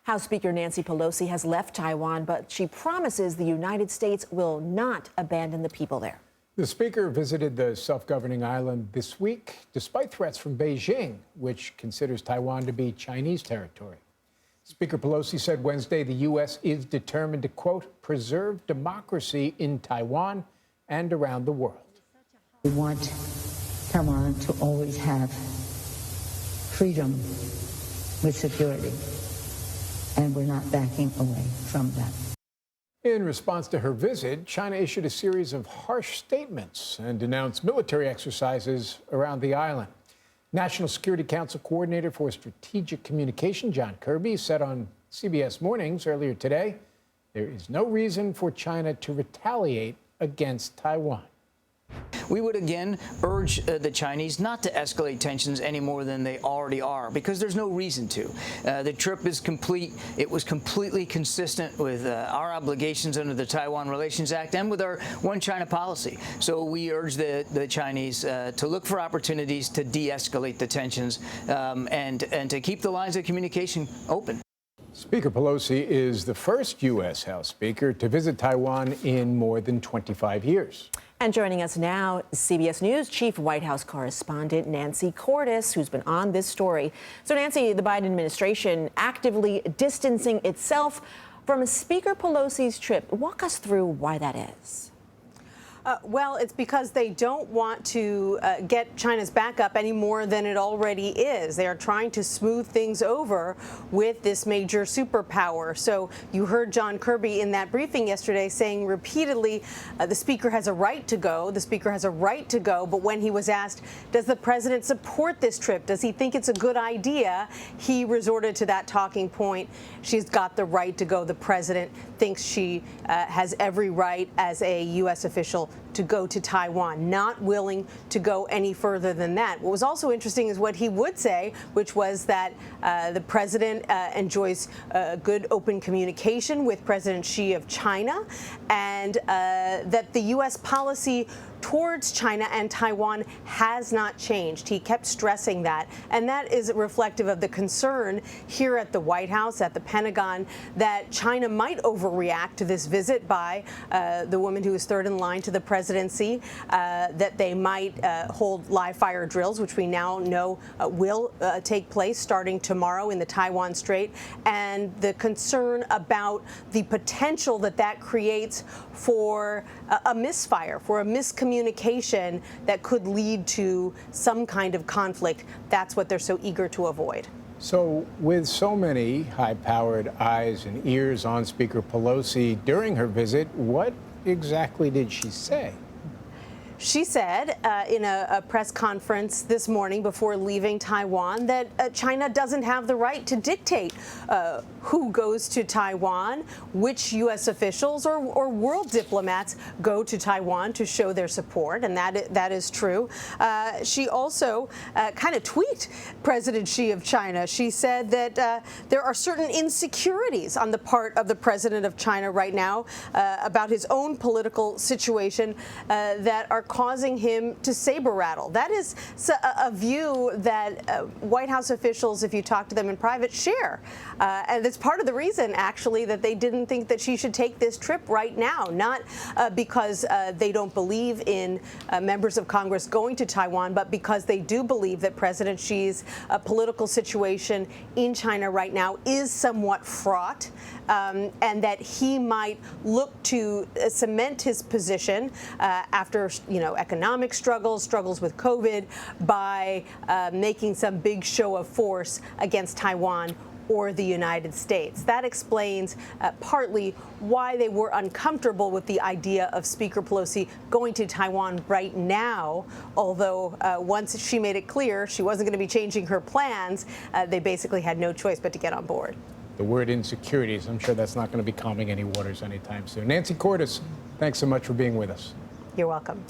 House Speaker Nancy Pelosi has left Taiwan, but she promises the United States will not abandon the people there. The speaker visited the self-governing island this week, despite threats from Beijing, which considers Taiwan to be Chinese territory. Speaker Pelosi said Wednesday the U.S. is determined to, quote, preserve democracy in Taiwan and around the world. We want Taiwan to always have freedom with security, and we're not backing away from that. In response to her visit, China issued a series of harsh statements and denounced military exercises around the island. National Security Council Coordinator for Strategic Communication, John Kirby, said on CBS Mornings earlier today, there is no reason for China to retaliate against Taiwan. We would again urge the Chinese not to escalate tensions any more than they already are, because there's no reason to. The trip is complete. It was completely consistent with our obligations under the Taiwan Relations Act and with our One China policy. So we urge the Chinese to look for opportunities to de-escalate the tensions and to keep the lines of communication open. Speaker Pelosi is the first U.S. House Speaker to visit Taiwan in more than 25 years. And joining us now, CBS News Chief White House correspondent Nancy Cordes, who's been on this story. So, Nancy, the Biden administration actively distancing itself from Speaker Pelosi's trip. Walk us through why that is. Well, it's because they don't want to get China's back up any more than it already is. They are trying to smooth things over with this major superpower. So you heard John Kirby in that briefing yesterday saying repeatedly the speaker has a right to go. The speaker has a right to go. But when he was asked, does the president support this trip? Does he think it's a good idea? He resorted to that talking point. She's got the right to go. The president thinks she has every right as a U.S. official to go to Taiwan, not willing to go any further than that. What was also interesting is what he would say, which was that the president enjoys good open communication with President Xi of China, and that the U.S. policy towards China and Taiwan has not changed. He kept stressing that, and that is reflective of the concern here at the White House, at the Pentagon, that China might overreact to this visit by the woman who is third in line to the presidency, that they might hold live fire drills, which we now know will take place starting tomorrow in the Taiwan Strait, and the concern about the potential that that creates for a misfire, for a miscommunication that could lead to some kind of conflict. That's what they're so eager to avoid. So with so many high-powered eyes and ears on Speaker Pelosi during her visit, what exactly did she say? She said in a press conference this morning before leaving Taiwan that China doesn't have the right to dictate who goes to Taiwan, which U.S. officials or world diplomats go to Taiwan to show their support, and that is true. She also kind of tweaked President Xi of China. She said that there are certain insecurities on the part of the president of China right now about his own political situation that are causing him to saber rattle. That is a view that White House officials, if you talk to them in private, share. And it's part of the reason, actually, that they didn't think that she should take this trip right now, not because they don't believe in members of Congress going to Taiwan, but because they do believe that President Xi's political situation in China right now is somewhat fraught, and that he might look to cement his position after, economic struggles with COVID by making some big show of force against Taiwan or the United States. That explains partly why they were uncomfortable with the idea of Speaker Pelosi going to Taiwan right now, although once she made it clear she wasn't going to be changing her plans, they basically had no choice but to get on board. The word insecurities, I'm sure that's not going to be calming any waters anytime soon. Nancy Cordes, thanks so much for being with us. You're welcome.